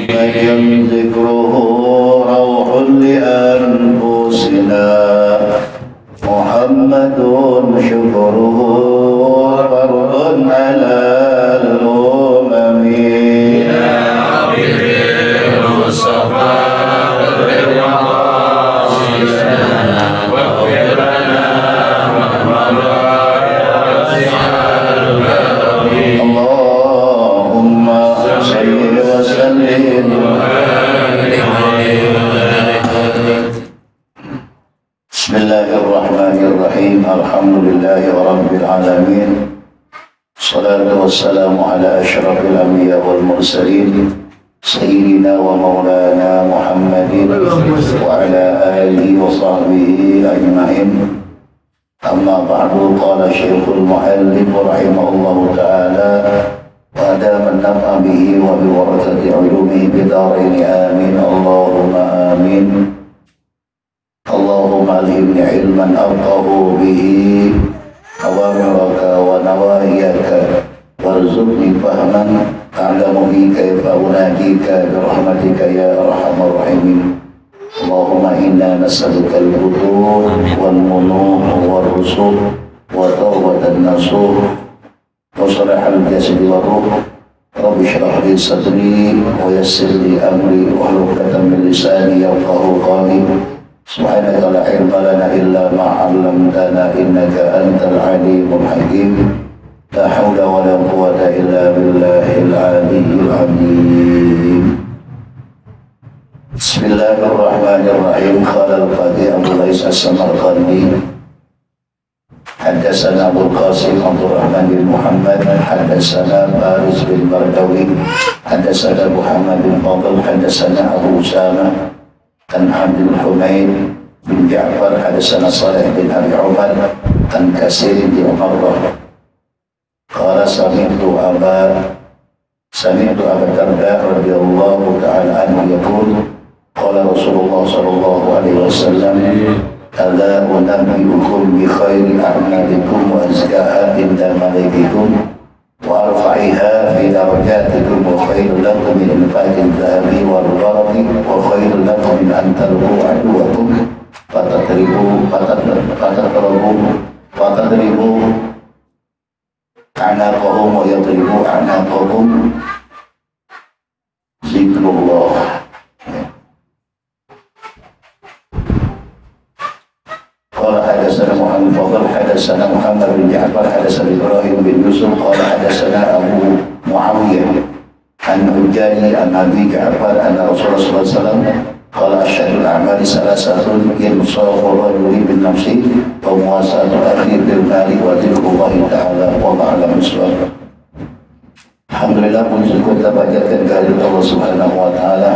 من ذكره روح لأنفسنا محمد شكره فرض على الأمم يا حبيب المصطفى اللهم صل وسلم بسم الله الرحمن الرحيم الحمد لله رب العالمين الصلاة والسلام على أشرف الأنبياء والمرسلين سيدنا ومولانا محمد وعلى آله وصحبه أجمعين أما بعد قال شيخ المؤلف رحمه الله تعالى وأدام النفع به وبورثة علومه بدارين آمين اللهم آمين اللهم ألهمني علما أفقه به أوامرك ونواهيك وارزقني فهما أعلم به كيف أناديك برحمتك يا أرحم الراحمين اللهم إنا نسألك الهدوء والمنوح والرسول وتوبة النصوح وصلاح الجسد والروح رب اشرح لي صدري ويسر لي أمري واحلل عقدة من لساني يفقهوا قولي سبحانك لا علم لنا إلا ما علمتنا إنك أنت العليم الحكيم لا حول ولا قوة إلا بالله العلي العظيم بسم الله الرحمن الرحيم قال القاضي أبو ليث السمرقندي حدثنا أبو القاسم عبد الرحمن بن محمد حدثنا فارس بن بردوي حدثنا محمد بن فضل حدثنا أبو أسامة عن عبد الحميد بن جعفر حدثنا صالح بن أبي عمر عن كثير بن عمر قال سمعت أبا الدرداء رضي الله تعالى عنه يقول قال رسول الله صلى الله عليه وسلم ألا أنبئكم بخير أعمالكم وأزكاها عند ملائكتكم وأرفعها في درجاتكم وخير لكم من إنفاق الذهب والورق وخير لكم من أن تلقوا عدوكم فتضربوا أعناقهم ويضربوا أعناقكم ذكر الله. قال حدثنا محمد فضل حدثنا محمد بن جعفر حدثنا إبراهيم بن يوسف قال حدثنا أبو معاوية عن حجاج عن أبي جعفر أن رسول الله صلى الله عليه وسلم قال أشهد الأعمال ثلاثة إنصاف الرجل بالنفس ومواساة الأخير بالمال وذكر الله تعالى والله أعلم بالصواب. Alhamdulillah puji syukur kita panjatkan kehadirat Allah Subhanahu wa taala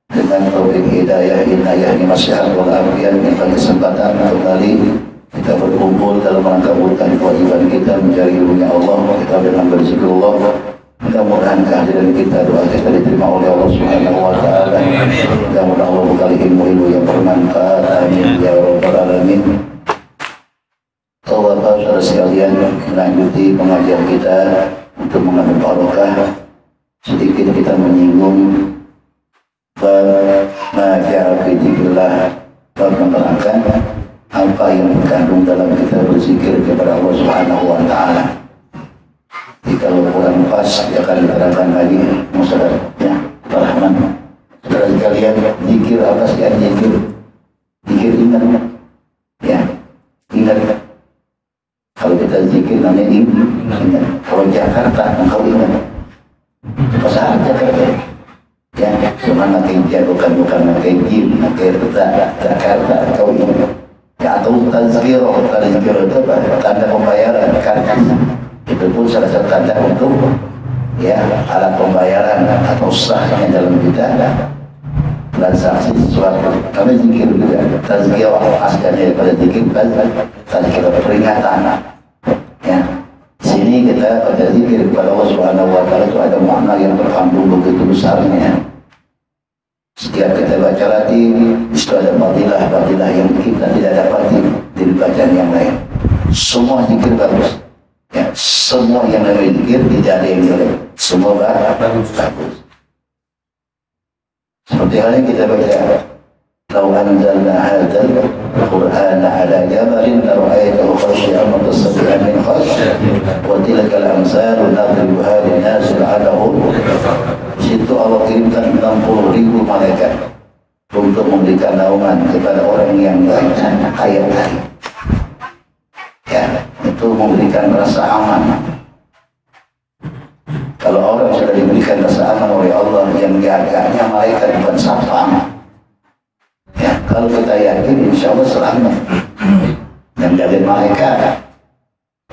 dengan taufik hidayah inayah nasihat wal afiat minta kesempatan kembali kita berkumpul dalam rangka menunaikan kewajiban kita mencari ridhonya Allah kita dengan berzikrullah. Mudah-mudahan kehadiran kita doa kita diterima oleh Allah Subhanahu wa taala. Mudah-mudahan Allah bekali ilmu yang bermanfaat. Amin ya rabbal alamin. Bapak saudara sekalian, melanjuti pengajian kita untuk mengambil barokah. Sedikit kita menyinggung bab maja'a fi dzikrillah, bab menerangkan apa yang terkandung dalam kita berzikir kepada Allah Subhanahu wa taala. Jika kurang pas dia akan diterangkan lagi saudara ya, Rahman. Saudara sekalian, zikir apa sih zikir? Zikir ingat ya, ingat. Kalau kita zikir namanya ingat. Kalau Jakarta engkau ingat. Pasal Jakarta ya, cuma nakai bukan nakai jim, nakai Jakarta engkau ingat. Ya atau tazkir itu tanda pembayaran kartu. Itu pun salah satu tanda untuk ya alat pembayaran atau sahnya dalam kita transaksi sesuatu. Kami zikir juga tazkir aslinya pada zikir tazkir peringatan ya. Sini kita pada zikir kepada Allah Subhanahu wa taala itu ada makna yang terkandung begitu besarnya. Setiap kita baca lagi itu ada fadilah yang kita tidak dapati di bacaan yang lain. Semua zikir bagus. Ya, semua yang namanya zikir tidak ada yang jelek, semua bagus. Seperti halnya kita baca, "Lau anzalna hadzal Qur'ana 'ala jabalin lara'aitahu khashi'an mutassaddian min khasyatillah wa tilkal amsalu nadribuha lin-nasi la'allahum." Situ Allah kirimkan 60.000 malaikat untuk memberikan naungan kepada orang yang kaya tadi. Ya, itu memberikan rasa aman. Kalau orang sudah diberikan rasa aman oleh Allah, yang jaganya malaikat bukan satpam. Ya, kalau kita yakin insya Allah selamat. Yang jaga malaikat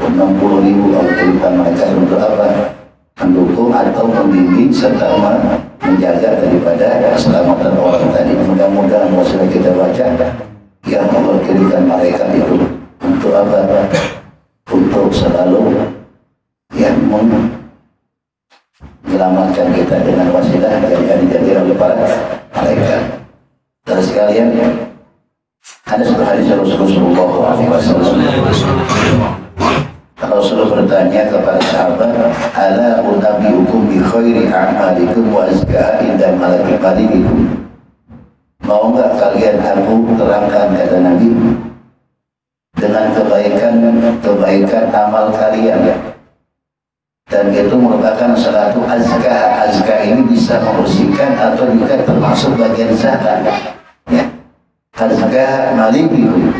60.000 Allah kirimkan malaikat untuk apa? Mendukung atau membimbing serta menjaga daripada keselamatan orang tadi. Mudah-mudahan sudah kita baca, ya Allah kirimkan malaikat itu untuk apa? Untuk selalu yang menyelamatkan kita dengan wasilah yang dijaga oleh para malaikat. Terus sekalian, ada sebuah hadis Rasulullah SAW. Rasulullah bertanya kepada sahabat, "Ala unabbiukum bi khairi a'malikum wa azkaha inda malaikatikum." Mau enggak kalian aku terangkan, kata Nabi, dengan kebaikan amal kalian, dan itu merupakan salah satu azkah. Azkah ini bisa membersihkan atau juga termasuk bagian zakat. Ya, azkah malikikum,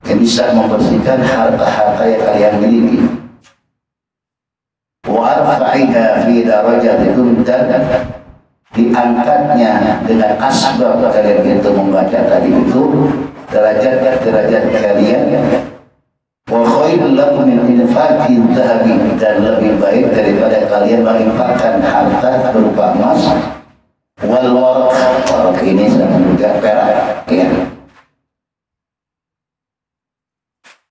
yang bisa membersihkan harta-harta yang kalian miliki. Wa arfa'iha fi darajatikum, dan diangkatnya dengan asbab kalian itu membaca tadi itu derajat kalian. Wa khairul lakum min infaqi dhahabi, dan lebih baik daripada kalian menginfakkan harta berupa emas. Wal waraq, ini sama juga perak, ya.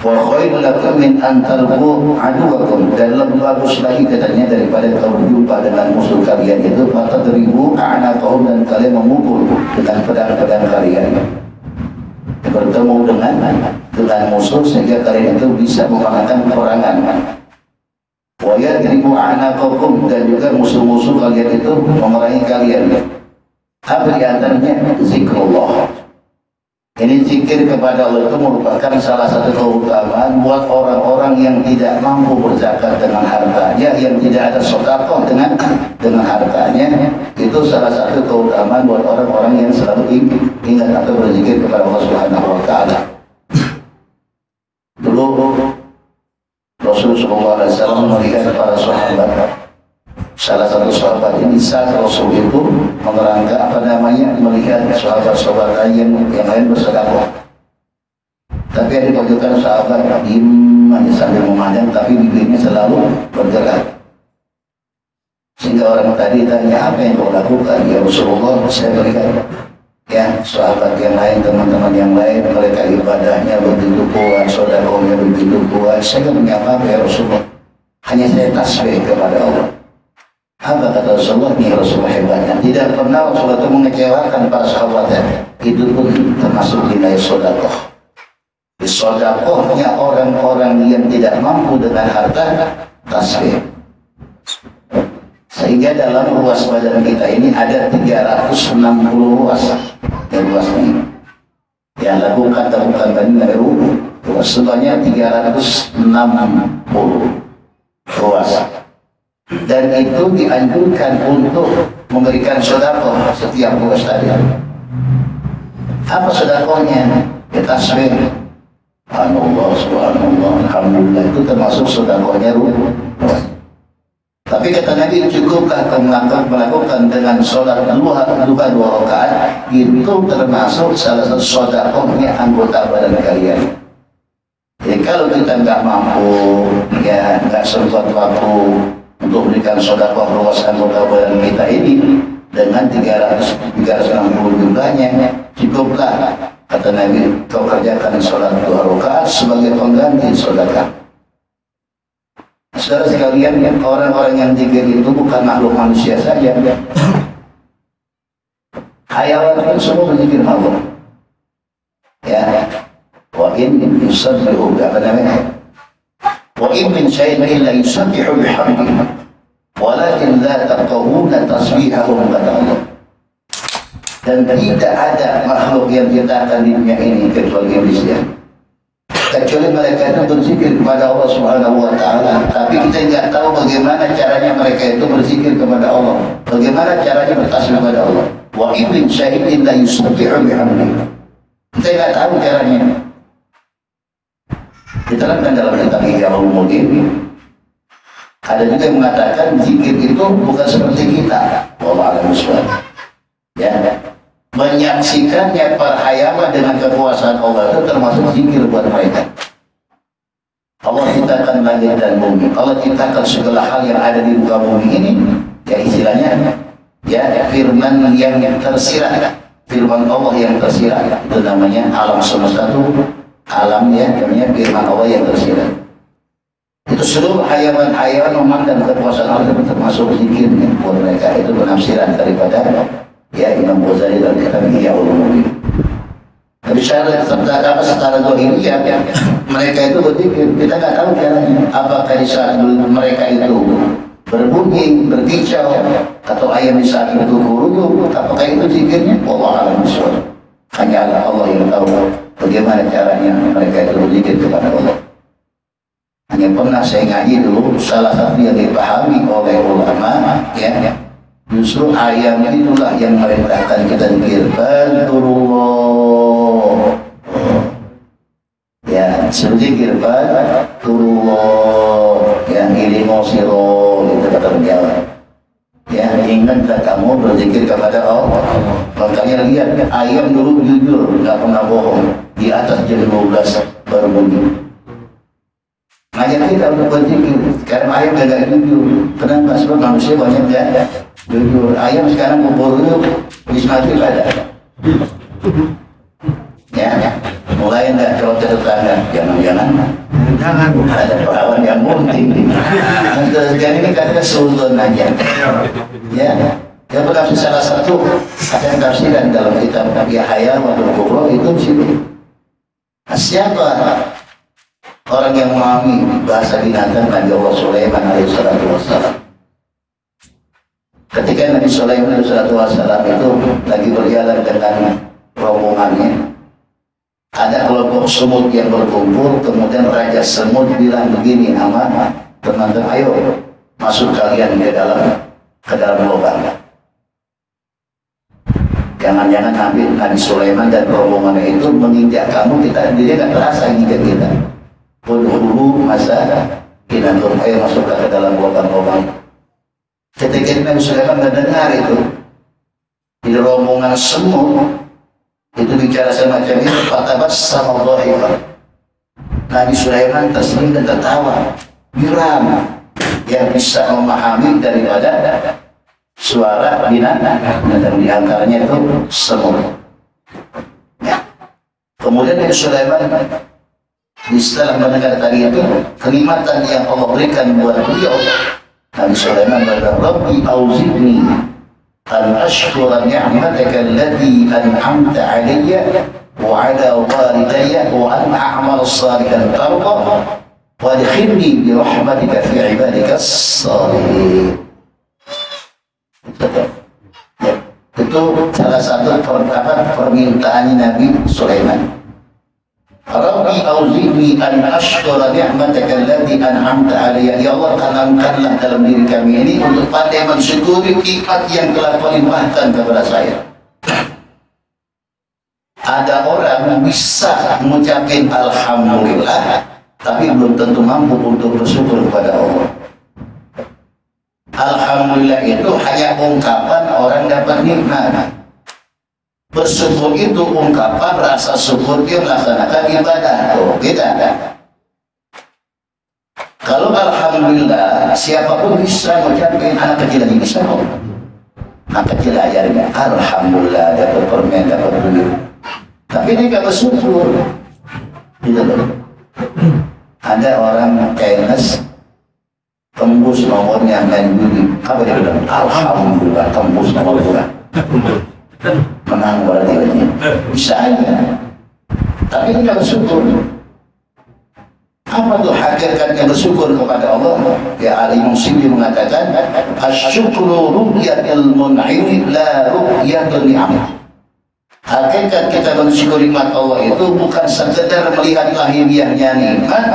Wa khairul lakum min an talqu aduwakum, dan lebih bagus lagi katanya daripada kamu berjumpa dengan musuh kalian itu, fatadribu a'naqahum, dan kalian memukul dengan pedang-pedang kalian. Bertemu dengan musuh sehingga kalian itu bisa memenangkan peperangan. Wa yadribu a'naqakum, dan juga musuh-musuh kalian itu memerangi kalian. Apa di antaranya? Zikrullah. Ini zikir kepada Allah itu merupakan salah satu keutamaan buat orang-orang yang tidak mampu berzakat dengan hartanya, yang tidak ada sedekah dengan hartanya. Itu salah satu keutamaan buat orang-orang yang selalu ingat atau berzikir kepada Allah Subhanahu wa taala. Dulu Rasulullah SAW melihat para sahabat. Salah satu sahabat ini saat Rasul itu melihat sahabat-sahabat lain yang lain bersedekah. Tapi ada pojokan sahabat diam hanya sambil memandang, tapi bibirnya selalu bergerak. Sehingga orang tadi tanya, "Apa yang kau lakukan?" "Ya Rasulullah, saya melihat ya sahabat yang lain, teman-teman yang lain, mereka ibadahnya begitu kuat, sedekahnya begitu kuat. Saya nggak punya apa-apa ya Rasulullah. Hanya saya tasbih kepada Allah." Apa kata Rasulullah? Ini Rasulullah hebatnya, tidak pernah Rasulullah itu mengecewakan para sahabatnya. Itu pun termasuk nilai sedekah. Sedekahnya orang-orang yang tidak mampu dengan harta, tasbih. Sehingga dalam ruas badan kita ini ada 360 ruas. Yang ruas ini yang lakukan tadi dari ruas sebanyak 360 ruas. Dan itu dianjurkan untuk memberikan sedekah setiap ruas tadi. Apa sedekahnya? Ya tasbih. Subhanallah, subhanallah, alhamdulillah, itu termasuk sedekahnya ruas. Tapi kata Nabi, cukuplah kamu melakukan dengan sholat dua rakaat, itu termasuk salah satu sedekahnya anggota badan kalian. Jadi kalau kita nggak mampu, ya nggak sempat waktu untuk berikan sedekah ruas anggota badan kita ini dengan 360 jumlahnya, cukuplah kata Nabi kau kerjakan sholat 2 rakaat sebagai pengganti sedekah. Saudara sekalian, orang-orang yang zikir itu bukan makhluk manusia saja. Hayawan itu semua berzikir Allah. Ya, wa in yusabbihu, apa namanya? Wa in min syai'in illa yusabbihu bihamdihi walakin la tafqahuna tasbihahum, kata Allah. Dan tidak ada makhluk yang diciptakan di dunia ini kecuali iblis ya. Kecuali mereka itu berzikir kepada Allah Subhanahu wa Ta'ala, tapi kita tidak tahu bagaimana caranya mereka itu berzikir kepada Allah, bagaimana caranya bertasbih kepada Allah. Wa in min syai'in la yusabbihu bihamdihi. Kita tidak tahu caranya. Diterangkan dalam kitab Ihya Ulumuddin. Ada juga yang mengatakan zikir itu bukan seperti kita. Wallahu a'lam bishawab. Ya, menyaksikannya perhayawan dengan kekuasaan Allah itu termasuk zikir buat mereka. Allah ciptakan langit dan bumi, Allah ciptakan segala hal yang ada di muka bumi ini, ya istilahnya ya firman yang tersirat, firman Allah yang tersirat, itu namanya alam semesta itu alam ya, namanya firman Allah yang tersirat. Itu seluruh hayawan-hayawan memandang kekuasaan Allah termasuk zikirnya buat mereka. Itu penafsiran daripada ya Imam Ghazali dalam kitab Ihya Ulumuddin. Tapi secara zahiriyah ya, mereka itu berzikir, kita nggak tahu caranya. Apakah di saat mereka itu berbunyi, berkicau, atau ayam di saat itu kuruyuk, apakah itu zikirnya? Wallahu a'lam bishawab. Hanya Allah yang tahu bagaimana caranya mereka itu berzikir kepada Allah. Hanya pernah saya ngaji dulu, salah satu yang dipahami oleh ulama ya, justru ayam itulah yang merintahkan kita zikir Fadkurullah. Ya, zikir Fadkurullah yang ilmu siro itu kata beliau. Ya, ingatlah kamu berzikir kepada Allah. Makanya lihat ayam dulu jujur, nggak pernah bohong. Di atas jam 12 baru bunyi. Ngajak kita untuk berzikir. Sekarang ayam gak jujur. Kenapa? Sebab manusia banyak gak jujur. Ayam sekarang berburuk di Maghrib ada. Ya, mulai enggak kalau tetangga, jangan ada perawan yang munting. Terus ini katanya sultan aja. Ya, dia bertafsir salah satu ada yang tafsiran dalam kitab Yahya wa Al-Kubra itu sini. Siapa orang yang memahami bahasa binatang Nabi Allah Sulaiman alaihissalatu wassalam? Ketika Nabi Sulaiman alaihissalatu wassalam itu lagi berjalan dengan rombongannya, ada kelompok semut yang berkumpul, kemudian Raja Semut bilang begini sama teman-teman, ayo masuk kalian ke dalam lubang. Jangan-jangan Nabi Sulaiman dan rombongannya itu menginjak kamu, dia nggak terasa injak kita. Dulu masa kita ayo masuk ke dalam lubang-lubang. Ketika Nabi Sulaiman mendengar itu di rombongan semut itu bicara semacam itu, fatabas sama Allah. Nabi Sulaiman tersenyum dan tertawa, geram yang bisa memahami daripada suara binatang dan diantaranya itu semut. Ya. Kemudian Nabi Sulaiman setelah mendengar tadi itu kenikmatan yang Allah berikan buat beliau, Nabi Sulaiman berkata, Rabbi auzi'ni an ashkura ni'mataka allati an'amta 'alayya wa 'ala walidayya wa an a'mala shalihan tardah wa adkhilni bi rahmatika fi 'ibadika as-shalihin. Itu salah satu permintaan Nabi Sulaiman. Rabbi auzi'ni an ashkura ni'mataka allati an'amta 'alayya. Ya Allah, tanamkanlah dalam diri kami ini untuk pandai mensyukuri nikmat yang telah Kau limpahkan kepada saya. Ada orang bisa mengucapkan alhamdulillah, tapi belum tentu mampu untuk bersyukur kepada Allah. Alhamdulillah itu hanya ungkapan orang dapat nikmat. Bersyukur itu ungkapan rasa syukur dia melaksanakan ibadah. Beda. Kalau alhamdulillah, siapapun bisa mengucapkan, anak kecil lagi bisa kok. Anak kecil ajarnya alhamdulillah, dapat permen, dapat duit. Tapi dia gak bersyukur. Gitu loh. Ada orang keles tembus nomornya main judi. Apa dia bilang? Alhamdulillah, tembus nomor gua. Menang berarti aja. Bisa aja. Tapi ini gak bersyukur. Apa tuh hakikatnya bersyukur kepada Allah? Ya Al-Imam Sindi mengatakan, asyukru ru'yatil mun'im la ru'yatil ni'am. Hakikat kita mensyukuri nikmat Allah itu bukan sekedar melihat lahiriahnya nikmat,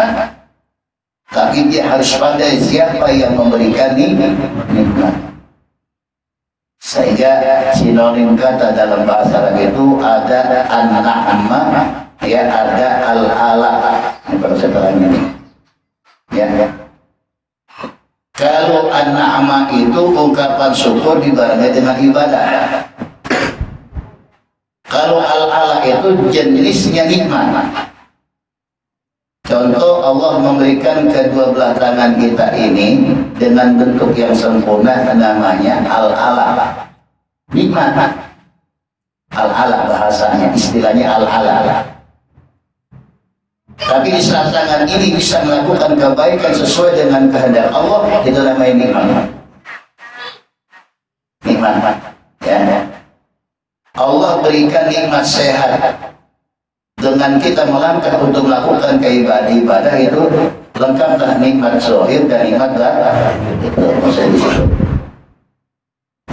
tapi dia harus pandai siapa yang memberikan nikmat. Sehingga sinonim kata dalam bahasa Arab itu ada an-na'ma, ya, ada al-ala. Ini pada setelah ini. Ya. Kalau an-na'ma itu ungkapan syukur dibarengi dengan ibadah. Kalau al-ala itu jenisnya nikmat. Contoh, Allah memberikan kedua belah tangan kita ini dengan bentuk yang sempurna, namanya al-ala. Nikmat. Al-ala bahasanya, istilahnya al-ala. Tapi di saat tangan ini bisa melakukan kebaikan sesuai dengan kehendak Allah, itu namanya nikmat. Nikmat. Ya. Allah berikan nikmat sehat. Dengan kita melangkah untuk melakukan ibadah itu lengkaplah nikmat zahir dan nikmat batin. Itu maksudnya di situ.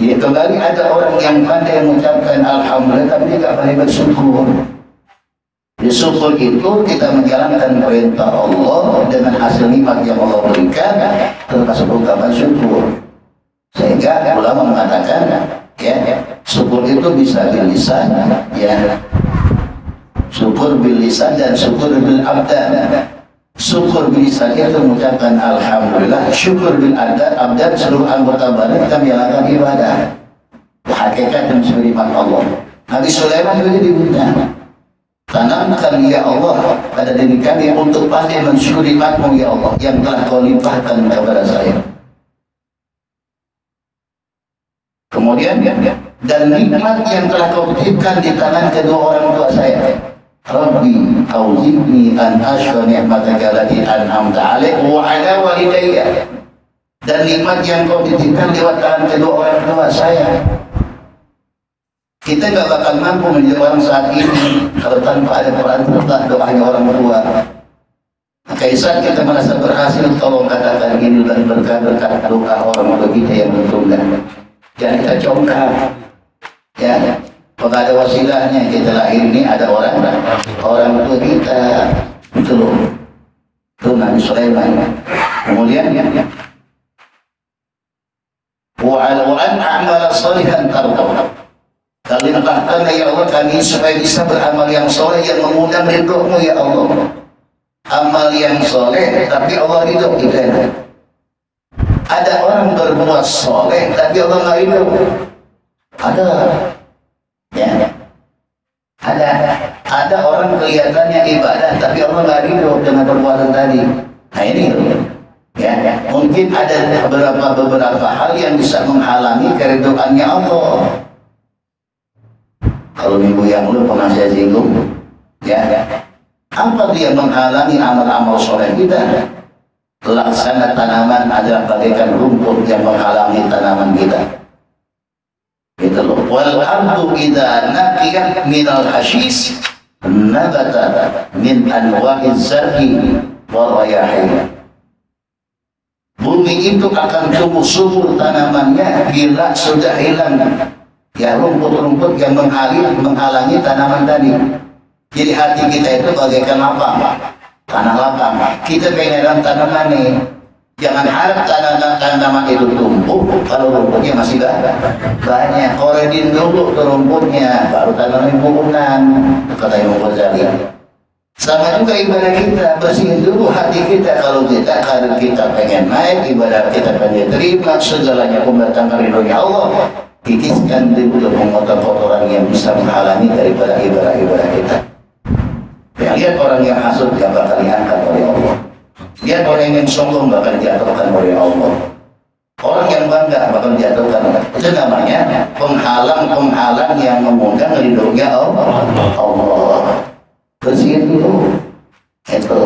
Jadi kembali ada orang yang pandai mengucapkan alhamdulillah tapi tidak pandai bersyukur. Bersyukur itu kita menjalankan perintah Allah dengan hasil nikmat yang Allah berikan, termasuk ungkapan syukur. Sehingga ulama mengatakan, ya, syukur itu bisa bil lisan, ya, syukur bil lisan dan syukur bil abdan. Syukur bil lisan itu mengucapkan alhamdulillah, syukur bil abdan seluruh anggota badan kita menjalankan ibadah. Hakikat dan nikmat Allah. Nabi Sulaiman juga diminta, tanamkan ya Allah pada diri kami untuk pandai mensyukuri nikmat-Mu ya Allah yang telah Kau limpahkan kepada saya. Kemudian, dan nikmat yang telah Kau titipkan di tangan kedua orang tua saya. Rabbi auzi'ni an ashkura ni'mataka allati an'amta 'alayya wa 'ala walidayya. Dan nikmat yang Kau titipkan lewat tangan kedua orang tua saya. Kita nggak bakal mampu menjadi orang saat ini kalau tanpa ada peran serta doanya orang tua. Maka saat kita merasa berhasil, tolong katakan ini dan berkat-berkat doa orang tua kita yang bertunggal. Jangan kita congkak, ya. Kalau ada wasilahnya kita lahir ini ada orang tua kita, itu loh. Itu Nabi Sulaiman. Kemudian, wa'an a'mala salihan tardah. Kalau limpahkan ya Allah kami supaya bisa beramal yang soleh yang mengundang ridho-Mu ya Allah. Amal yang soleh tapi Allah ridho kita. Ada orang berbuat soleh tapi Allah nggak ridho. Ada, ya. Ada orang kelihatannya ibadah tapi Allah nggak ridho dengan perbuatan tadi. Nah ini, ya. Mungkin ada beberapa hal yang bisa menghalangi keridhoannya Allah. Kalau minggu yang lalu pernah saya singgung, ya, apa dia menghalangi amal-amal soleh kita? Laksana tanaman adalah bagaikan rumput yang menghalangi tanaman kita. Itu loh. Wal ardu idza naqiyat minal hashis nabata min anwa'iz zar'i wa rayahin. Bumi itu akan tumbuh subur tanamannya bila sudah hilang, ya, rumput-rumput yang menghalangi tanaman tadi. Jadi hati kita itu bagaikan lapang, tanah lapang. Kita pengen tanaman nih. Jangan harap tanaman itu tumbuh kalau rumputnya masih banyak. Koredin dulu ke rumputnya, baru tanaman bukunan. Kata Imam Ghazali. Sama juga ibadah kita, bersihin dulu hati kita. Kalau kita pengen naik, ibadah kita pengen terima, segalanya mendatangkan ridhonya Allah. Kikiskan dulu kotoran-kotoran yang bisa menghalangi daripada ibadah-ibadah kita. Ya, lihat orang yang hasud yang bakal diangkat oleh Allah. Lihat orang yang sombong bakal dijatuhkan oleh Allah. Orang yang bangga bakal dijatuhkan. Itu namanya penghalang-penghalang yang mengundang ridhonya Allah. Bersihin dulu. Itu,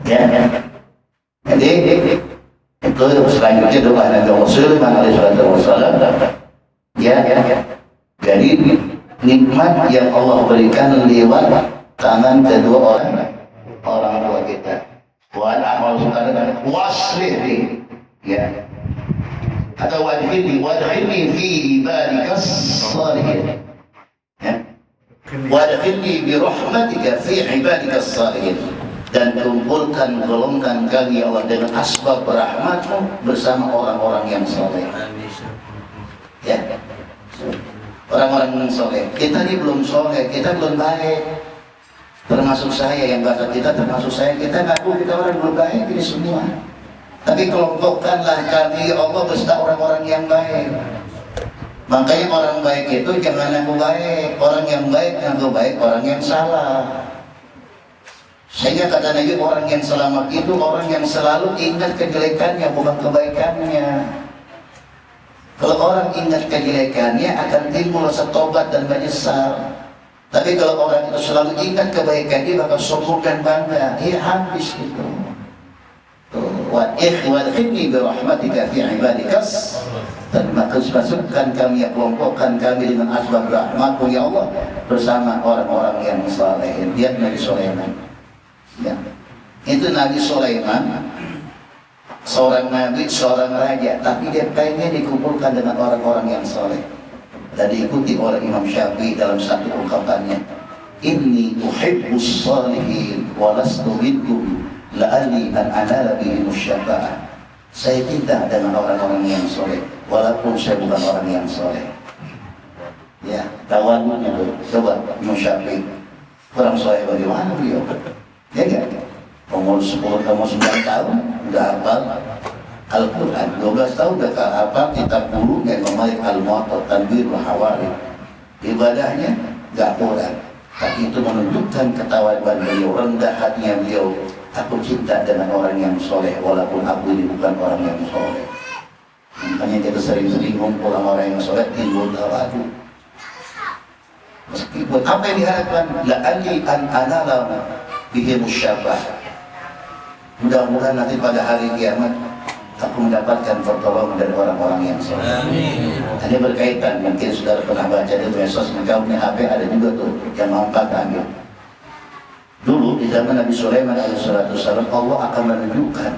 ya. Jadi itu selanjutnya doa Nabi Rasulullah SAW. Ya. Jadi nikmat yang Allah berikan lewat tangan kedua orang tua kita. Wa amal sunnah waslih, ya. Atau wadkhilni fi ibadikas salihin. Ya. Wadkhilni bi rahmatika fi ibadika as-salihin, dan kumpulkan golongan kami ya Allah dengan asbab rahmatmu bersama orang-orang yang soleh. Ya, orang-orang yang soleh. Kita ini belum soleh, kita belum baik. Termasuk saya yang kata kita, termasuk saya, kita ngaku kita orang belum baik ini semua. Tapi kelompokkanlah kami ya Allah beserta orang-orang yang baik. Makanya orang baik itu jangan ngaku baik, orang yang baik ngaku baik, orang yang salah. Sehingga kata Nabi, orang yang selamat itu orang yang selalu ingat kejelekannya, bukan kebaikannya. Kalau orang ingat kejelekannya akan timbul rasa tobat dan menyesal. Tapi kalau orang itu selalu ingat kebaikan, dia bakal sombong dan bangga, dia habis itu. Wadkhilni bi rahmatika fi ibadikas, dan masukkan kami, ya kelompokkan kami dengan asbab rahmatmu ya Allah bersama orang-orang yang saleh. Dia Nabi Sulaiman. Ya. Itu Nabi Sulaiman, seorang nabi, seorang raja, tapi dia pengen dikumpulkan dengan orang-orang yang saleh. Dan diikuti oleh Imam Syafi'i dalam satu ungkapannya, inni uhibbus salihin wa lastu minhum la'alli an anala bihim syafa'ah. Saya cinta dengan orang-orang yang soleh walaupun saya bukan orang yang soleh. Ya, tawadunya tuh. Coba Imam Syafi'i, orang soleh bagaimana beliau? Ya kan? Umur 10 atau 9 tahun udah hafal Al-Quran, 12 tahun udah hafal kitab dulu yang memalik Al-Muwatta, Tanbir, Hawari. Ibadahnya gak Quran, tapi itu menunjukkan ketawaduan beliau, rendah hatinya beliau. Aku cinta dengan orang yang soleh walaupun aku ini bukan orang yang soleh. Makanya kita sering-sering ngumpul sama orang yang soleh, timbul tawadu. Meskipun apa yang diharapkan, la'alli an anala bihi musyafah. Mudah-mudahan nanti pada hari kiamat aku mendapatkan pertolongan dari orang-orang yang soleh. Ini berkaitan, mungkin saudara pernah baca di medsos, engkau punya HP ada juga tuh yang mampat ambil. Dulu di zaman Nabi Sulaiman alaihissalam, Allah akan menunjukkan,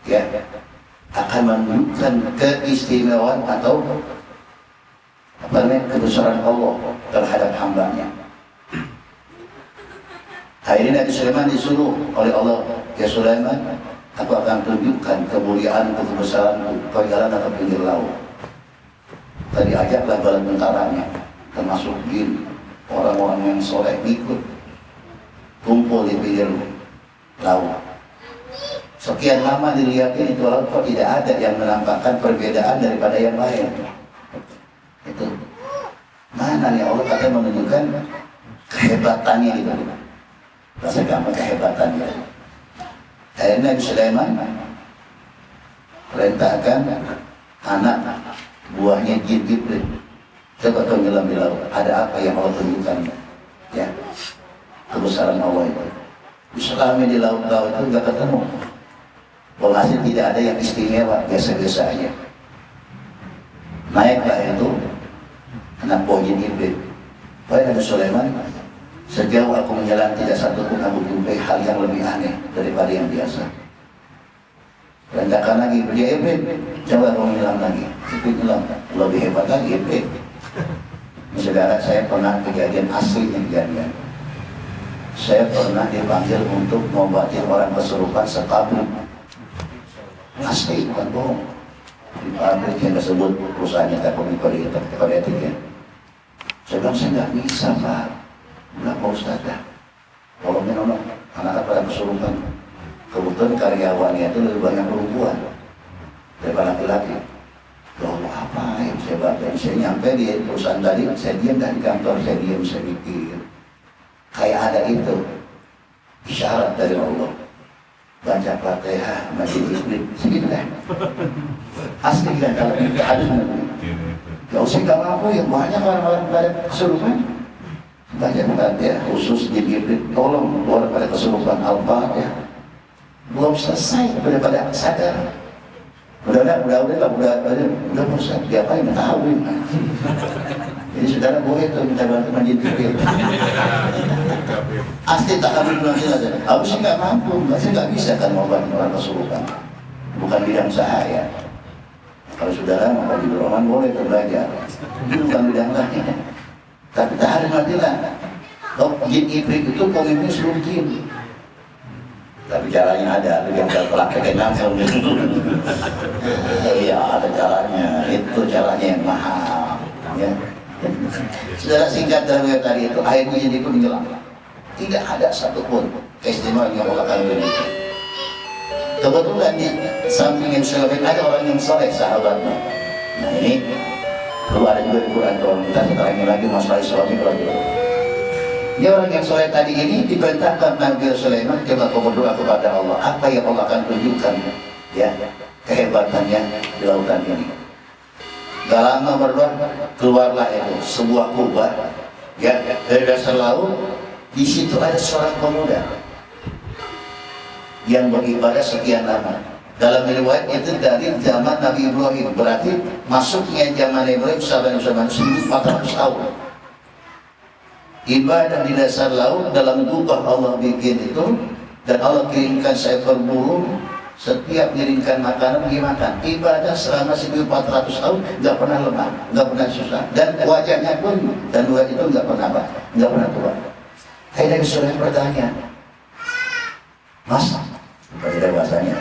ya, akan menunjukkan keistimewaan atau apa namanya, kebesaran Allah terhadap hambanya. Akhirnya Nabi Sulaiman disuruh oleh Allah, ya Sulaiman, aku akan tunjukkan kemuliaan, kebesaranku, kau jalan atau pinggir laut. Tadi ajaklah bala tentaranya, termasuk jin, orang-orang yang soleh ikut kumpul di pinggir laut. Sekian lama dilihatin itu laut kok tidak ada yang menampakkan perbedaan daripada yang lain. Itu mana nih Allah kata menunjukkan kehebatannya gitu. Rasa gampang kehebatannya. Akhirnya Nabi Sulaiman perintahkan anak buahnya jin Jibril, coba kau nyelam di laut, ada apa yang Allah tunjukkan, ya, kebesaran Allah itu. Selama di laut-laut itu nggak ketemu. Walhasil tidak ada yang istimewa, biasa-biasa aja. Naiklah itu anak buah jin Jibril. Wahai Nabi Sulaiman, sejauh aku menjalan tidak satu pun aku jumpai hal yang lebih aneh daripada yang biasa. Perintahkan lagi, dia Jibril, coba kau nyelam lagi. Jibril nyelam, lebih hebat lagi Jibril. Saudara, saya pernah kejadian asli yang kejadian. Saya pernah dipanggil untuk mengobati orang kesurupan sekabut. Asli, bukan bohong. Di pabrik yang tersebut, perusahaannya kode etik ya. Saya bilang, saya nggak bisa Pak. Berapa Ustazah? Tolongin orang, anak-anak pada kesurupan. Kebetulan karyawannya itu lebih banyak perempuan daripada laki-laki. Ya Allah, apa yang saya baca? Saya nyampe di perusahaan tadi, saya diam di kantor, saya diam, saya mikir. Kayak ada itu isyarat dari Allah. Baca Fatihah, masjid Jibril, segitu kan? Asli kan kalau kita ada gak usah gak mampu ya, banyak orang-orang pada kesurupan. Baca Fatihah, khusus Jibril, tolong keluar pada kesurupan Al-Fatihah. Belum selesai, pada sadar. Udah Ustaz, diapain, nggak tahu. Jadi saudara boleh tuh minta bantu manjin Jibril. Asli tak kami bilang saja. Aku sih nggak mampu, saya nggak bisa kan ngobatin orang kesurupan. Bukan bidang saya. Kalau saudara mau di Roman boleh belajar. Itu bukan bidang saya. Tapi tak hari matilah. Oh, jin ibrit itu pemimpin seluruh jin. Tapi caranya ada yang praktekin langsung. Iya, ada caranya. Itu caranya yang mahal. Ya. Secara singkat dari tadi itu, air hujan itu menjelang. Tidak ada satupun keistimewaan yang Allah akan beri. Kebetulan di samping yang soleh ada orang yang soleh sahabatnya. Nah ini perlu ada juga di Quran kalau kita terangin lagi masalah suami kalau gitu. Dia orang yang soleh tadi ini diperintahkan Nabi Sulaiman coba kau berdoa kepada Allah. Apa yang Allah akan tunjukkan ya kehebatannya di lautan ini. Gak lama berdoa keluarlah itu sebuah kubah ya dari dasar laut. Di situ ada seorang pemuda yang beribadah sekian lama. Dalam riwayat itu dari zaman Nabi Ibrahim, berarti masuknya zaman Ibrahim sampai 1400 tahun. Ibadah di dasar laut dalam kubah Allah bikin itu, dan Allah kirimkan seekor burung, setiap mengirimkan makanan dimakan. Ibadah selama 1400 tahun nggak pernah lemah, nggak pernah susah, dan wajahnya pun dan wajah itu nggak pernah tua. Saya dari Sulaiman bertanya, Mas, pada bahasanya,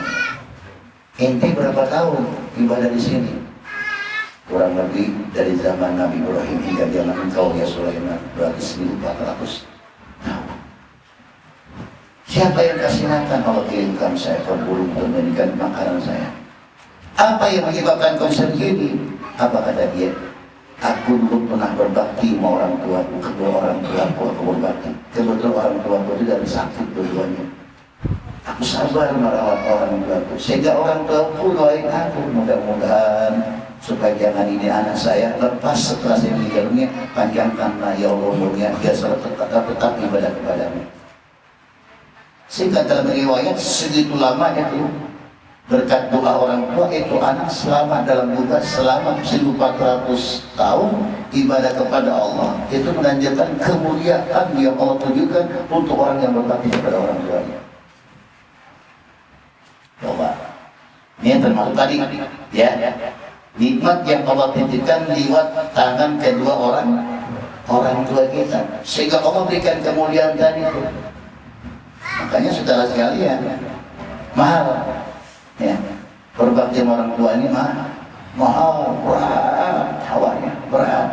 ente berapa tahun ibadah di sini? Kurang lebih dari zaman Nabi Ibrahim hingga zaman engkau ya Sulaiman, berarti 1400 tahun. Siapa yang kasih makan? Allah kirimkan saya ke burung untuk memberikan makanan saya. Apa yang menyebabkan kau sendiri? Apa kata dia? Aku dulu pernah berbakti sama orang tuaku, kedua orang tuaku aku berbakti. Kebetulan orang tuaku itu dari sakit dua-duanya. Aku sabar merawat orang tuaku, sehingga orang tuaku doain aku mudah-mudahan supaya jangan ini anak saya lepas setelah saya meninggal dunia, panjangkanlah ya Allah umurnya, dia selalu tetap ibadah kepadamu. Sehingga dalam riwayat segitu lamanya itu berkat doa orang tua itu anak selamat dalam kubah selama 1400 tahun ibadah kepada Allah. Itu menandakan kemuliaan yang Allah tunjukkan untuk orang yang berbakti kepada orang tuanya. Coba, ini termasuk tadi ya nikmat yang Allah titipkan lewat tangan kedua orang tua kita, sehingga Allah berikan kemuliaan tadi itu. Makanya saudara sekalian, mahal ya berbakti sama orang tua ini mahal, berat hawanya, berat.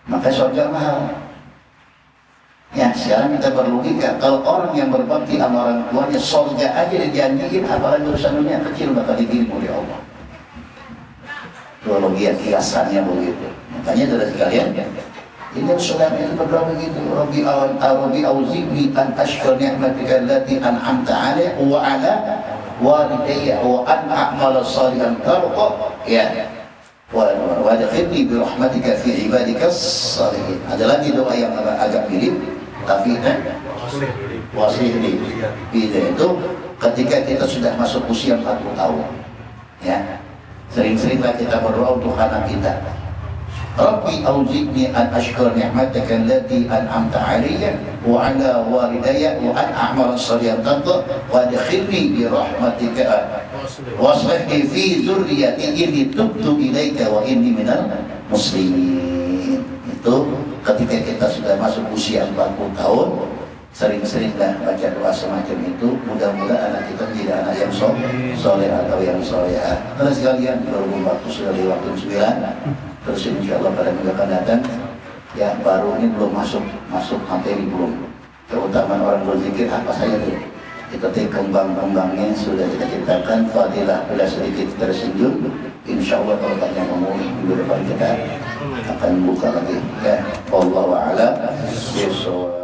Maka surga mahal. Ya sekarang kita berlogika, kalau orang yang berbakti sama orang tuanya surga aja dijanjiin, apalagi urusan dunia kecil bakal dikirim oleh Allah. Teologi kiasannya begitu. Makanya saudara sekalian, ini Sulaiman itu berdoa begitu, Rabbi auzi'ni an ashkur ni'matika allati an'amta 'alayya wa 'ala walidayya wa an a'mala shalihan tarda ya wa adkhilni bi rahmatika fi ibadika shalihin. Ada lagi doa yang agak mirip tapi wasilni itu ketika kita sudah masuk usia 40 tahun ya, sering-seringlah kita berdoa untuk anak kita. Rabbi auzi'ni an ashkur ni'mataka allati an'amta 'alayya wa 'ala walidayya wa an a'mala shalihan tarda wa adkhilni bi rahmatika waslih fi dzurriyyati inni tubtu ilaika wa inni minal muslimin. Itu ketika kita sudah masuk usia 40 tahun, sering-seringlah baca doa semacam itu. Mudah-mudahan anak kita menjadi anak yang soleh atau yang solehah. Terus sekalian, berhubung waktu sudah di waktu 9. Terus insya Allah pada minggu akan datang ya, baru ini belum masuk materi belum. Keutamaan orang berzikir apa saja tuh? Kita kembang-kembangnya sudah kita ceritakan. Fadilah bila sedikit tersinggung. Insya Allah kalau banyak ngomong minggu depan kita akan buka lagi ya. Wallahu a'lam bishawab.